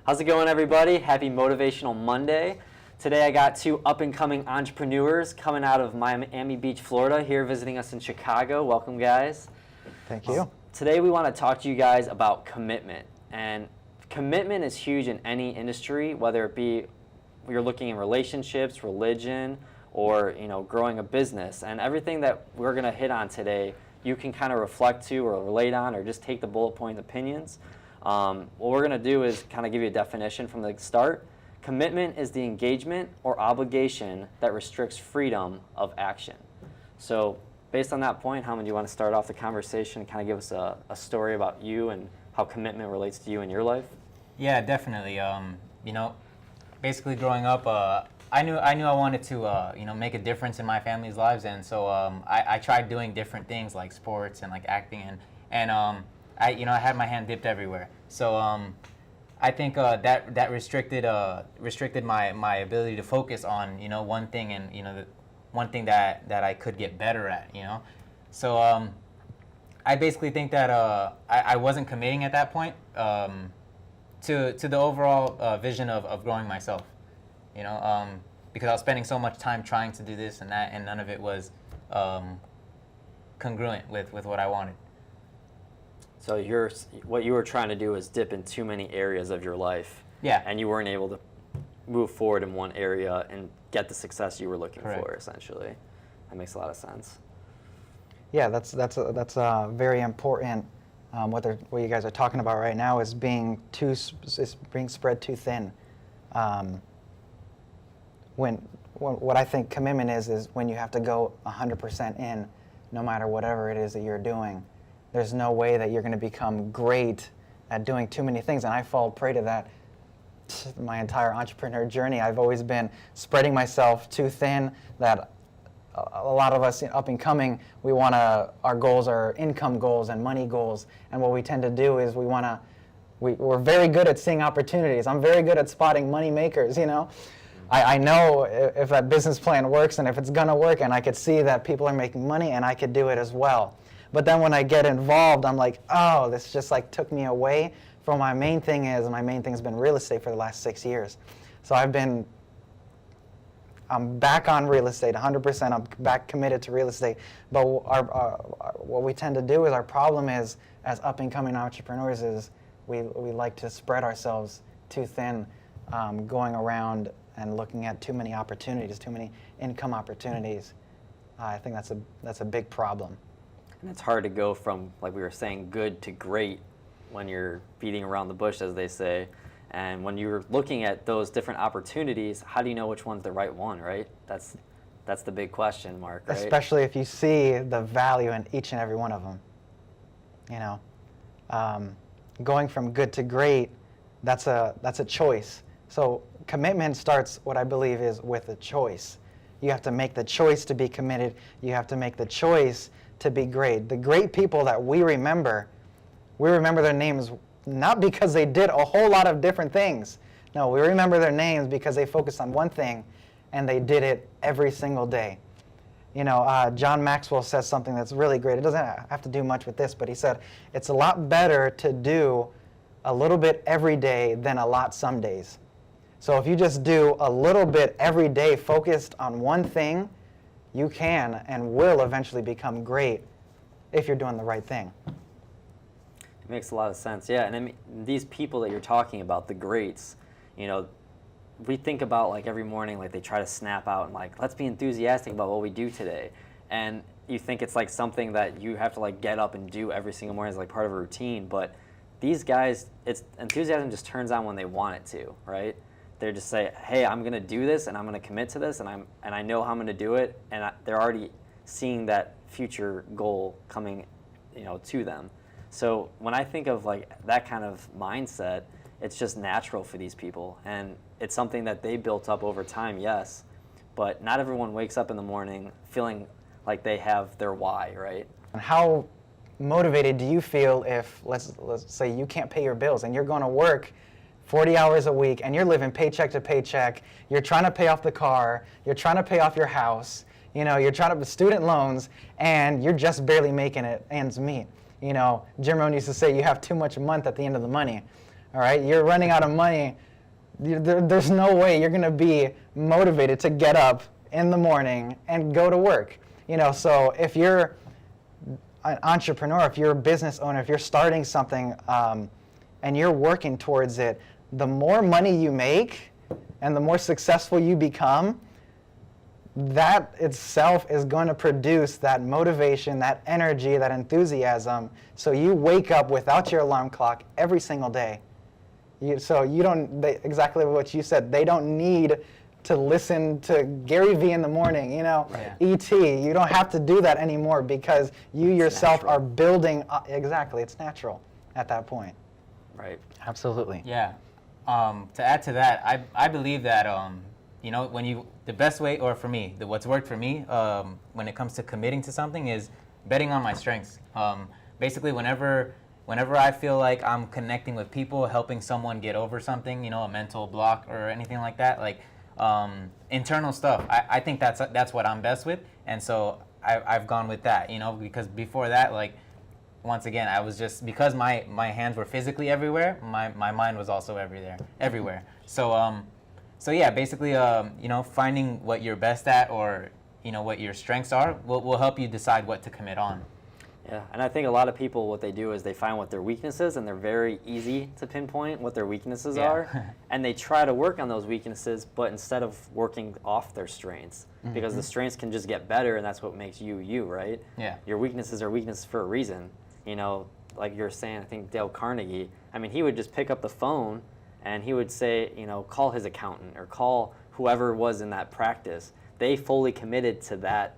How's it going, everybody? Happy Motivational Monday. Today I got two up-and-coming entrepreneurs coming out of Miami Beach, Florida, here visiting us in Chicago. Welcome, guys. Thank you. Today we want to talk to you guys about commitment. And commitment is huge in any industry, whether it be you're looking in relationships, religion, or growing a business. And everything that we're going to hit on today, you can kind of reflect to or relate on or just take the bullet point opinions. What we're going to do is kind of give you a definition from the start. Commitment is the engagement or obligation that restricts freedom of action. So based on that point, Helman, do you want to start off the conversation and kind of give us a story about you and how commitment relates to you in your life? Yeah, definitely. Basically growing up, I knew I wanted to make a difference in my family's lives, and so I tried doing different things like sports and like acting, and I had my hand dipped everywhere. So I think that restricted my ability to focus on one thing, and the one thing that I could get better at. So I basically think that I wasn't committing at that point to the overall vision of growing myself. Because I was spending so much time trying to do this and that, and none of it was congruent with what I wanted. So what you were trying to do is dip in too many areas of your life. Yeah. And you weren't able to move forward in one area and get the success you were looking Correct. for, essentially. That makes a lot of sense. Yeah, that's very important. What you guys are talking about right now is being spread too thin. What I think commitment is when you have to go 100% in, no matter whatever it is that you're doing. There's no way that you're going to become great at doing too many things, and I fall prey to that my entire entrepreneur journey. I've always been spreading myself too thin. That a lot of us up and coming, our goals are income goals and money goals, and what we tend to do is we're very good at seeing opportunities. I'm very good at spotting money makers. I know if that business plan works and if it's gonna work, and I could see that people are making money and I could do it as well. But then when I get involved, I'm like, oh, this just took me away from my main thing is, and my main thing has been real estate for the last 6 years. So I'm back on real estate, 100%. I'm back committed to real estate. But what we tend to do is, our problem is, as up and coming entrepreneurs, is we like to spread ourselves too thin, going around and looking at too many opportunities, too many income opportunities. I think that's a big problem. And it's hard to go from, like we were saying, good to great when you're beating around the bush, as they say. And when you're looking at those different opportunities, how do you know which one's the right one, right? That's the big question mark, right? Especially if you see the value in each and every one of them. Going from good to great, that's a choice. So commitment starts, what I believe, is with a choice. You have to make the choice to be committed. You have to make the choice to be great. The great people that we remember their names not because they did a whole lot of different things. No, we remember their names because they focused on one thing and they did it every single day. John Maxwell says something that's really great. It doesn't have to do much with this, but he said, it's a lot better to do a little bit every day than a lot some days. So if you just do a little bit every day focused on one thing, you can and will eventually become great if you're doing the right thing. It makes a lot of sense, yeah. And I mean, these people that you're talking about, the greats, we think about every morning, they try to snap out and let's be enthusiastic about what we do today. And you think it's something that you have to get up and do every single morning as part of a routine. But these guys, enthusiasm just turns on when they want it to, right? They just say, hey, I'm going to do this and I'm going to commit to this and I know how I'm going to do it, and they're already seeing that future goal coming to them. So when I think of that kind of mindset, it's just natural for these people, and it's something that they built up over time, yes, but not everyone wakes up in the morning feeling like they have their why, right? And how motivated do you feel if, let's say, you can't pay your bills and you're going to work 40 hours a week and you're living paycheck to paycheck, you're trying to pay off the car, you're trying to pay off your house, you're trying to student loans, and you're just barely making ends meet. Jim Rohn used to say you have too much month at the end of the money. all right? You're running out of money. There's no way you're going to be motivated to get up in the morning and go to work. So if you're an entrepreneur, if you're a business owner, if you're starting something and you're working towards it, the more money you make and the more successful you become, that itself is going to produce that motivation, that energy, that enthusiasm. So you wake up without your alarm clock every single day. Exactly what you said, they don't need to listen to Gary Vee in the morning, Right. E.T. You don't have to do that anymore because you yourself natural. are building, exactly, it's natural at that point. Right. Absolutely. Yeah. To add to that, I believe that the best way, or for me, what's worked for me when it comes to committing to something is betting on my strengths. Basically, whenever I feel like I'm connecting with people, helping someone get over something, a mental block or anything like that, like internal stuff, I think that's what I'm best with, and so I've gone with that, because before that, like, once again, I was just, because my hands were physically everywhere, my mind was also everywhere. So yeah, basically, finding what you're best at, or what your strengths are, will help you decide what to commit on. Yeah, and I think a lot of people, what they do is they find what their weaknesses, and they're very easy to pinpoint what their weaknesses are, and they try to work on those weaknesses, but instead of working off their strengths, because the strengths can just get better, and that's what makes you, right? Yeah. Your weaknesses are weaknesses for a reason. Like you're saying, I think Dale Carnegie, he would just pick up the phone and he would say, call his accountant or call whoever was in that practice. They fully committed to that,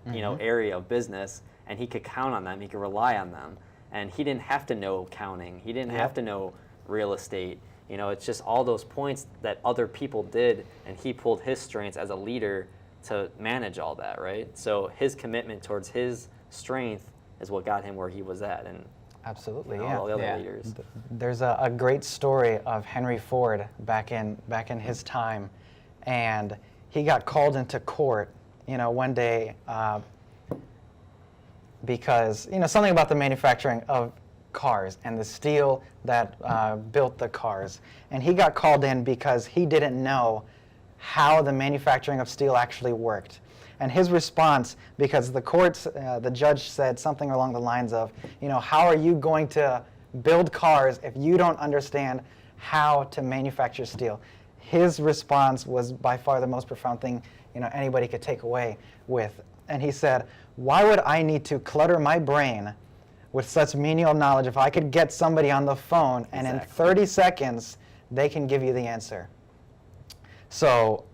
area of business, and he could count on them. He could rely on them. And he didn't have to know accounting. He didn't have to know real estate. It's just all those points that other people did, and he pulled his strengths as a leader to manage all that, right? So his commitment towards his strength is what got him where he was at, and Absolutely, all the other Yeah. leaders. There's a great story of Henry Ford back in his time, and he got called into court, one day because something about the manufacturing of cars and the steel that built the cars, and he got called in because he didn't know how the manufacturing of steel actually worked. And his response, because the judge said something along the lines of, how are you going to build cars if you don't understand how to manufacture steel? His response was by far the most profound thing, anybody could take away with. And he said, why would I need to clutter my brain with such menial knowledge if I could get somebody on the phone and in 30 seconds, they can give you the answer? So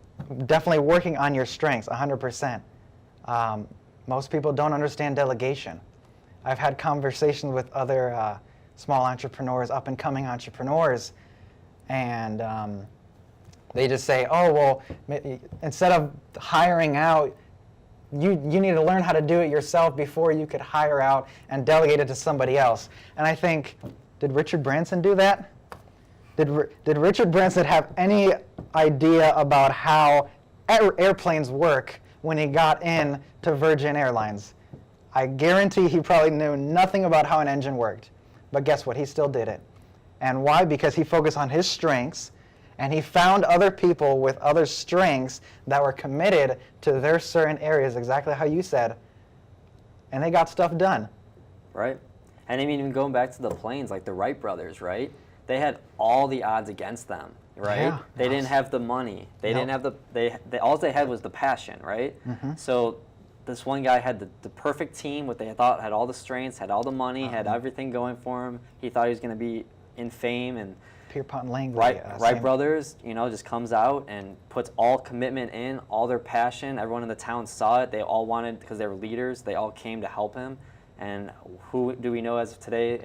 definitely working on your strengths, 100%. Most people don't understand delegation. I've had conversations with other small entrepreneurs, up-and-coming entrepreneurs, and they just say, oh, well, instead of hiring out, you need to learn how to do it yourself before you could hire out and delegate it to somebody else. And I think, did Richard Branson do that? Did Richard Branson have any idea about how airplanes work when he got in to Virgin Airlines? I guarantee he probably knew nothing about how an engine worked. But guess what? He still did it. And why? Because he focused on his strengths, and he found other people with other strengths that were committed to their certain areas, exactly how you said, and they got stuff done. Right. And even going back to the planes, like the Wright brothers, right? They had all the odds against them, right? Yeah. They didn't have the money. They didn't have all they had was the passion, right? So this one guy had the perfect team, what they thought had all the strengths, had all the money, had everything going for him. He thought he was going to be in fame, and Pierpont Langley. Wright brothers, just comes out and puts all commitment in, all their passion. Everyone in the town saw it. They all wanted, because they were leaders, they all came to help him. And who do we know as of today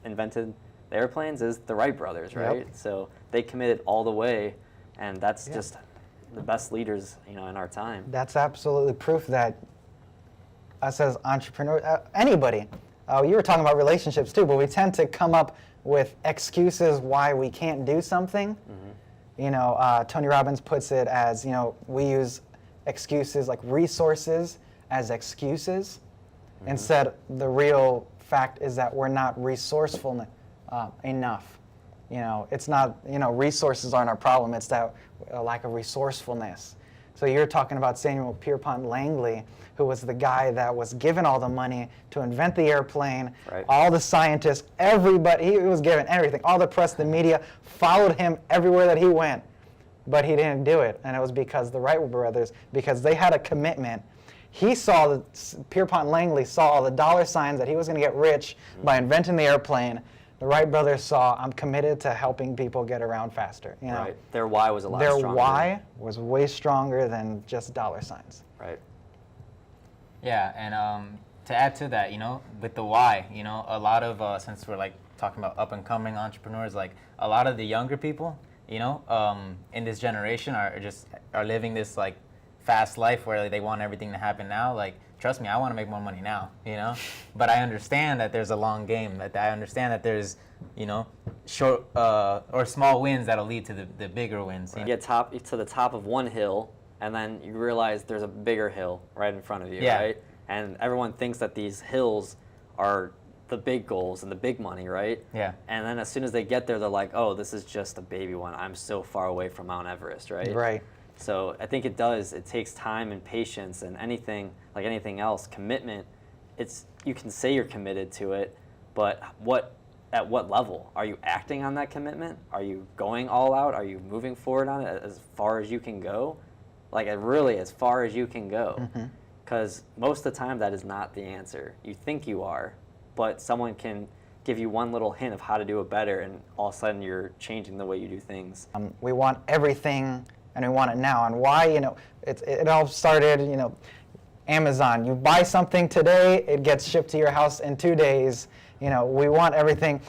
invented the airplanes? Is the Wright brothers, right? Yep. So they committed all the way, and that's just the best leaders, in our time. That's absolutely proof that us as entrepreneurs, anybody, you were talking about relationships too, but we tend to come up with excuses why we can't do something. Tony Robbins puts it as, we use excuses like resources as excuses. Instead, the real fact is that we're not resourceful enough. You know, it's not, you know, resources aren't our problem. It's that lack of resourcefulness. So you're talking about Samuel Pierpont Langley, who was the guy that was given all the money to invent the airplane. Right. All the scientists, everybody, he was given everything. All the press, the media followed him everywhere that he went. But he didn't do it, and it was because the Wright brothers, because they had a commitment. He saw, Pierpont Langley saw all the dollar signs that he was going to get rich by inventing the airplane. The Wright brothers saw, I'm committed to helping people get around faster. You know? Right. Their why was a lot Their stronger. why was way stronger than just dollar signs. Right. Yeah, and to add to that, you know, with the why, you know, a lot of, since we're like talking about up and coming entrepreneurs, like a lot of the younger people, you know, in this generation are living this like fast life where they want everything to happen now. Like, trust me, I want to make more money now, you know, but I understand that there's a long game, that I understand that there's, you know, short or small wins that'll lead to the bigger wins. You get to the top of one hill, and then you realize there's a bigger hill right in front of you, Yeah. right? And everyone thinks that these hills are the big goals and the big money, right? Yeah. And then as soon as they get there, they're like, oh, this is just a baby one. I'm so far away from Mount Everest, right? Right. So I think it takes time and patience, and anything, like anything else, commitment, you can say you're committed to it, but at what level? Are you acting on that commitment? Are you going all out? Are you moving forward on it as far as you can go? Like really as far as you can go. Because most of the time that is not the answer. You think you are, but someone can give you one little hint of how to do it better, and all of a sudden you're changing the way you do things. We want everything, and we want it now. And why? You know, it all started, you know, Amazon. You buy something today, it gets shipped to your house in 2 days. You know, we want everything.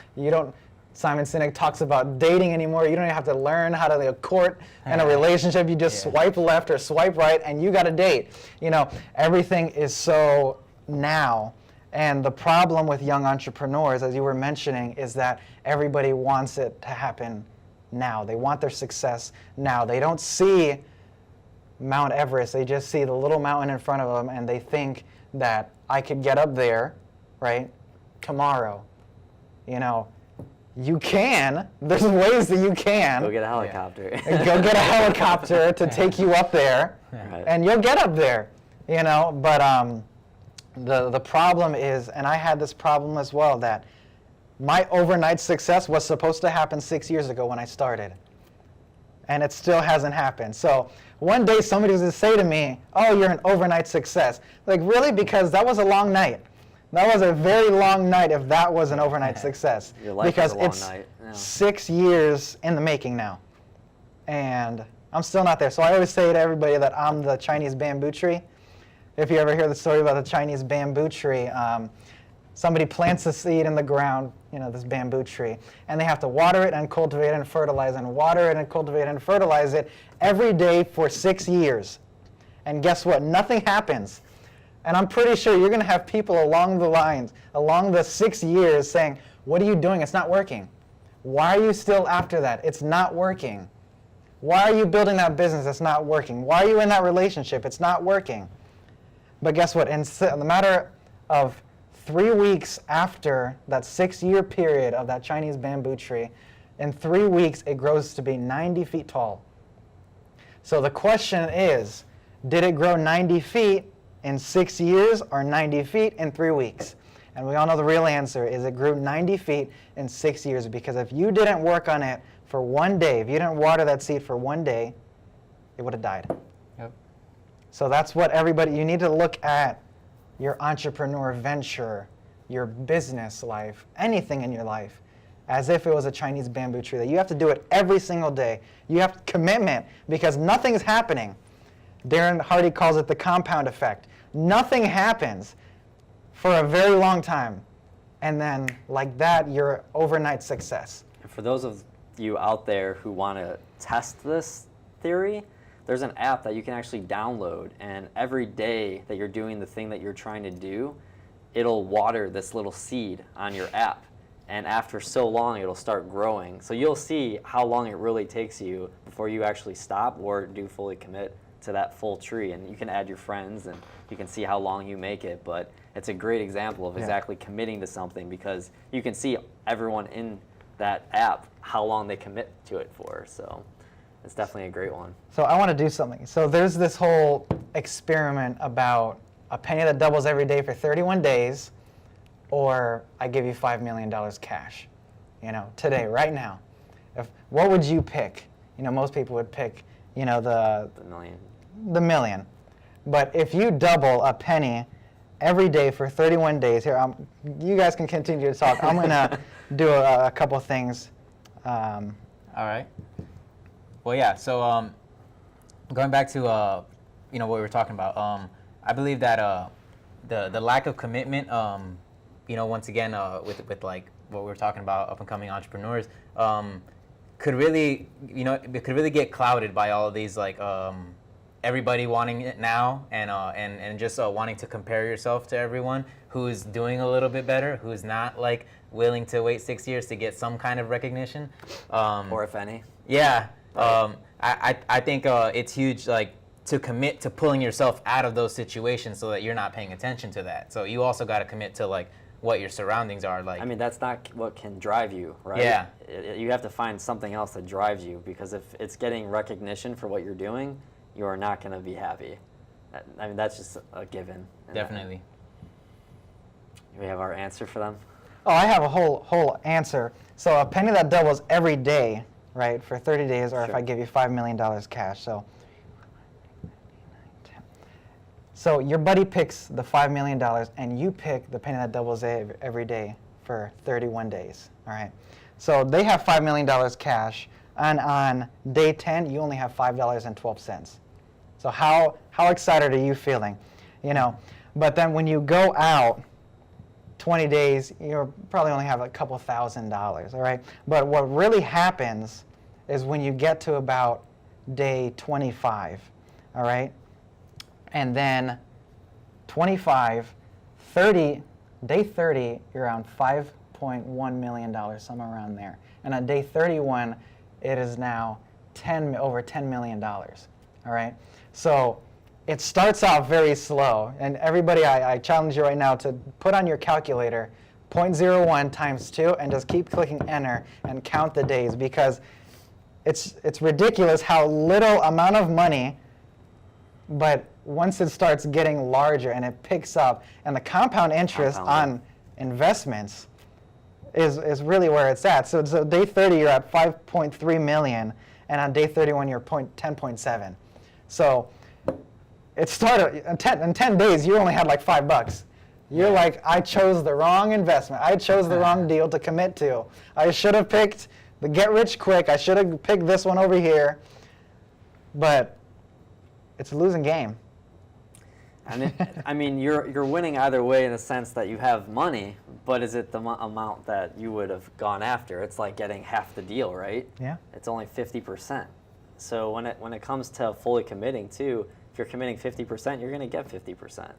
Simon Sinek talks about dating anymore. You don't even have to learn how to court in a relationship. You just swipe left or swipe right, and you got a date. You know, everything is so now. And the problem with young entrepreneurs, as you were mentioning, is that everybody wants it to happen now. They want their success now. They don't see Mount Everest. They just see the little mountain in front of them, and they think that I could get up there, right, tomorrow. You know, you can. There's ways that you can. Go get a helicopter. Go get a helicopter to take you up there, Right. and you'll get up there. You know, but the problem is, and I had this problem as well, that my overnight success was supposed to happen 6 years ago when I started, and it still hasn't happened. So one day somebody was going to say to me, oh, you're an overnight success. Like, really? Because that was a long night. That was a very long night if that was an overnight success. Your life because is a long it's night. Yeah. 6 years in the making now. And I'm still not there. So I always say to everybody that I'm the Chinese bamboo tree. If you ever hear the story about the Chinese bamboo tree, somebody plants a seed in the ground, you know, this bamboo tree, and they have to water it and cultivate it and fertilize and water it and cultivate it and fertilize it every day for 6 years. And guess what? Nothing happens. And I'm pretty sure you're going to have people along the lines, along the 6 years saying, what are you doing? It's not working. Why are you still after that? It's not working. Why are you building that business? It's not working. Why are you in that relationship? It's not working. But guess what? In the matter of 3 weeks after that 6-year period of that Chinese bamboo tree, in 3 weeks it grows to be 90 feet tall. So the question is, did it grow 90 feet in 6 years or 90 feet in 3 weeks? And we all know the real answer is it grew 90 feet in 6 years, because if you didn't work on it for 1 day, if you didn't water that seed for 1 day, it would have died. Yep. So that's what you need to look at your entrepreneur venture, your business life, anything in your life, as if it was a Chinese bamboo tree, that you have to do it every single day. You have commitment, because nothing's happening. Darren Hardy calls it the compound effect. Nothing happens for a very long time, and then like that, you're overnight success. For those of you out there who want to test this theory, there's an app that you can actually download, and every day that you're doing the thing that you're trying to do, it'll water this little seed on your app, and after so long it'll start growing. So you'll see how long it really takes you before you actually stop or do fully commit to that full tree. And you can add your friends and you can see how long you make it, but it's a great example of exactly committing to something, because you can see everyone in that app how long they commit to it for. So it's definitely a great one. So I want to do something. So there's this whole experiment about a penny that doubles every day for 31 days, or I give you $5 million cash, today, right now. What would you pick? Most people would pick, the million. The million. But if you double a penny every day for 31 days, here, you guys can continue to talk. I'm going to do a couple things. All right. Well, yeah. So going back to what we were talking about, I believe that the lack of commitment, once again with like what we were talking about, up and coming entrepreneurs, could really get clouded by all of these like everybody wanting it now and just wanting to compare yourself to everyone who's doing a little bit better, who's not like willing to wait 6 years to get some kind of recognition, or if any. Yeah. Right. I think it's huge, like, to commit to pulling yourself out of those situations so that you're not paying attention to that. So you also got to commit to like what your surroundings are like. I mean, that's not what can drive you, right? Yeah. You have to find something else that drives you, because if it's getting recognition for what you're doing, you are not going to be happy. I mean, that's just a given. Definitely. We have our answer for them. Oh, I have a whole answer. So a penny that doubles every day, right, for 30 days, or Sure. if I give you $5 million cash. So your buddy picks the $5 million, and you pick the penny that doubles every day for 31 days, all right? So they have $5 million cash, and on day 10, you only have $5.12. So how excited are you feeling? But then when you go out 20 days, you'll probably only have a couple $1,000s, all right? But what really happens is when you get to about day 25, all right? And then 25, 30, day 30, you're around $5.1 million, somewhere around there. And on day 31, it is now over $10 million, all right? So it starts off very slow. And everybody, I challenge you right now to put on your calculator 0.01 times 2 and just keep clicking enter and count the days, because it's ridiculous how little amount of money, but once it starts getting larger and it picks up, and the compound interest on investments is really where it's at. So day 30, you're at 5.3 million, and on day 31, you're 10.7. So it started, in 10 days, you only had like $5. You're like, I chose the wrong investment. I chose the wrong deal to commit to. I should have picked the get rich quick. I should have picked this one over here. But it's a losing game. And I mean, you're winning either way, in the sense that you have money, but is it the amount that you would have gone after? It's like getting half the deal, right? Yeah. It's only 50%. So when it comes to fully committing too, if you're committing 50%, you're going to get 50%. If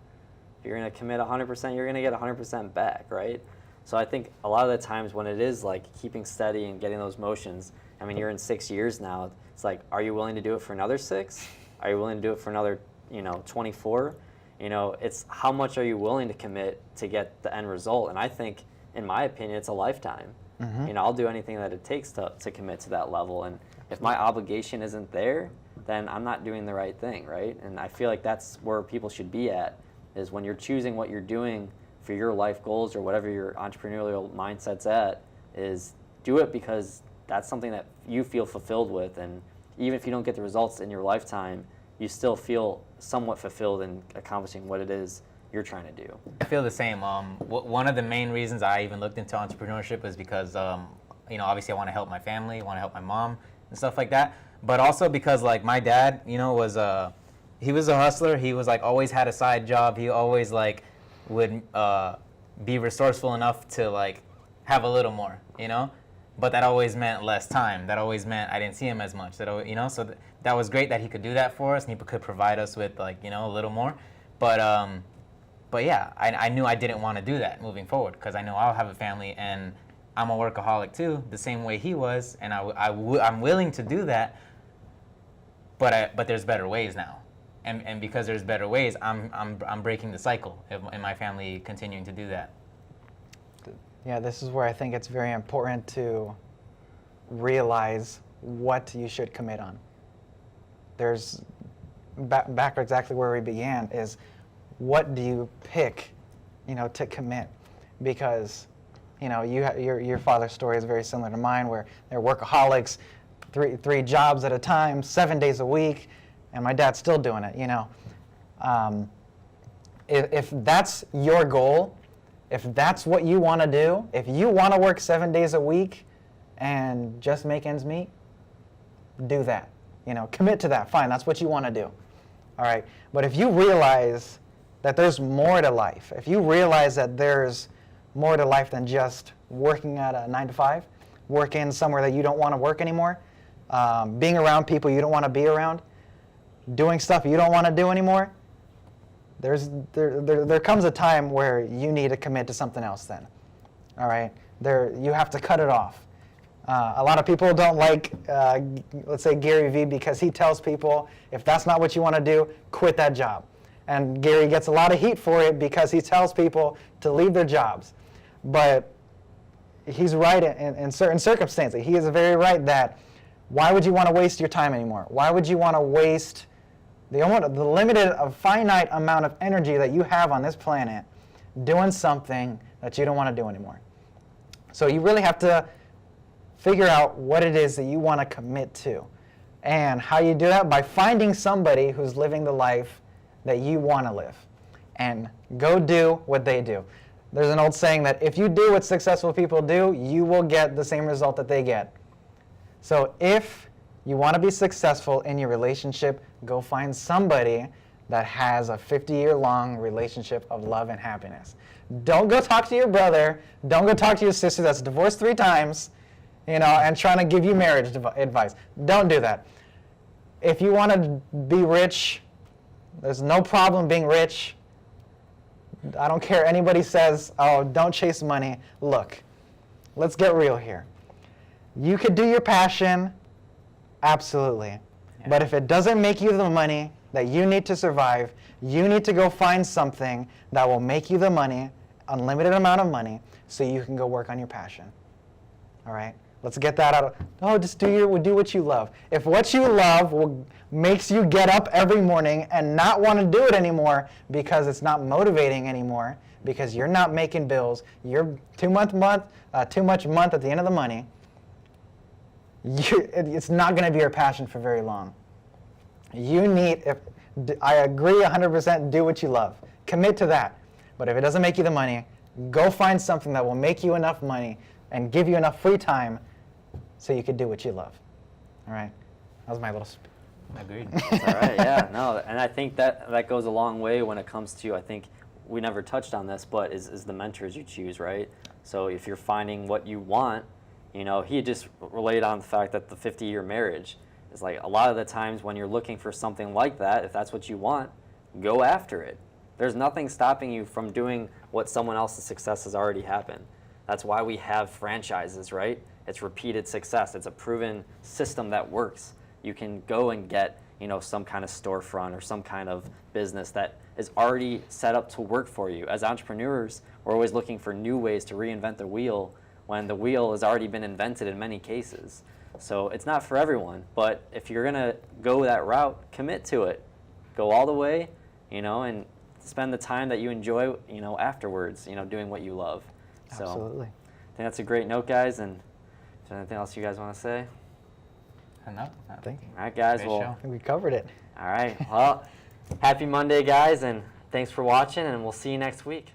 you're going to commit 100%, you're going to get 100% back, right? So I think a lot of the times when it is like keeping steady and getting those motions, I mean, you're in 6 years now. It's like, are you willing to do it for another 6? Are you willing to do it for another, 24? It's how much are you willing to commit to get the end result? And I think, in my opinion, it's a lifetime. Mm-hmm. I'll do anything that it takes to commit to that level. And if my obligation isn't there, then I'm not doing the right thing, right? And I feel like that's where people should be at, is when you're choosing what you're doing for your life goals or whatever your entrepreneurial mindset's at, is do it because that's something that you feel fulfilled with. And even if you don't get the results in your lifetime, you still feel somewhat fulfilled in accomplishing what it is you're trying to do. I feel the same. One of the main reasons I even looked into entrepreneurship is because, obviously I want to help my family, I want to help my mom and stuff like that. But also because like my dad, he was a hustler. He was like always had a side job. He always like would be resourceful enough to like have a little more, But that always meant less time. That always meant I didn't see him as much. So that was great that he could do that for us, and he could provide us with like a little more. But yeah, I knew I didn't want to do that moving forward, because I know I'll have a family and I'm a workaholic too, the same way he was, and I'm willing to do that. But there's better ways now, and because there's better ways, I'm breaking the cycle in my family continuing to do that. Yeah, this is where I think it's very important to realize what you should commit on. There's back exactly where we began is what do you pick, to commit? Because, your father's story is very similar to mine, where they're workaholics, three jobs at a time, 7 days a week, and my dad's still doing it. If that's your goal, if that's what you want to do, if you want to work 7 days a week and just make ends meet, do that. Commit to that. Fine, that's what you want to do. All right. But if you realize that there's more to life, if you realize that there's more to life than just working at a 9 to 5, working somewhere that you don't want to work anymore, being around people you don't want to be around, doing stuff you don't want to do anymore, there comes a time where you need to commit to something else then. All right? You have to cut it off. A lot of people don't like, let's say, Gary Vee, because he tells people, if that's not what you want to do, quit that job. And Gary gets a lot of heat for it because he tells people to leave their jobs. But he's right in certain circumstances. He is very right that why would you want to waste your time anymore? Why would you want to waste the limited, finite amount of energy that you have on this planet doing something that you don't want to do anymore? So you really have to figure out what it is that you want to commit to. And how you do that? By finding somebody who's living the life that you want to live. And go do what they do. There's an old saying that if you do what successful people do, you will get the same result that they get. So if you want to be successful in your relationship, go find somebody that has a 50-year-long relationship of love and happiness. Don't go talk to your brother. Don't go talk to your sister that's divorced 3 times, and trying to give you marriage advice. Don't do that. If you want to be rich, there's no problem being rich. I don't care anybody says, oh, don't chase money. Look, let's get real here. You could do your passion, absolutely. Yeah. But if it doesn't make you the money that you need to survive, you need to go find something that will make you the money, unlimited amount of money, so you can go work on your passion. All right? Let's get that out of, just do what you love. If what you love makes you get up every morning and not want to do it anymore because it's not motivating anymore, because you're not making bills, you're too much month at the end of the money, it's not going to be your passion for very long. I agree 100%, do what you love. Commit to that. But if it doesn't make you the money, go find something that will make you enough money and give you enough free time so you could do what you love. All right? That was my little Agreed. That's all right, yeah. No, and I think that goes a long way when it comes to, I think we never touched on this, but is the mentors you choose, right? So if you're finding what you want, he just relayed on the fact that the 50-year marriage is like a lot of the times when you're looking for something like that, if that's what you want, go after it. There's nothing stopping you from doing what someone else's success has already happened. That's why we have franchises, right? It's repeated success. It's a proven system that works. You can go and get, some kind of storefront or some kind of business that is already set up to work for you. As entrepreneurs, we're always looking for new ways to reinvent the wheel when the wheel has already been invented in many cases. So it's not for everyone, but if you're going to go that route, commit to it. Go all the way, and spend the time that you enjoy, afterwards, doing what you love. So Absolutely. I think that's a great note, guys. And is there anything else you guys want to say? No. Thank you. All right, guys. Great Well, show. We covered it. all right. Well, happy Monday, guys, and thanks for watching, and we'll see you next week.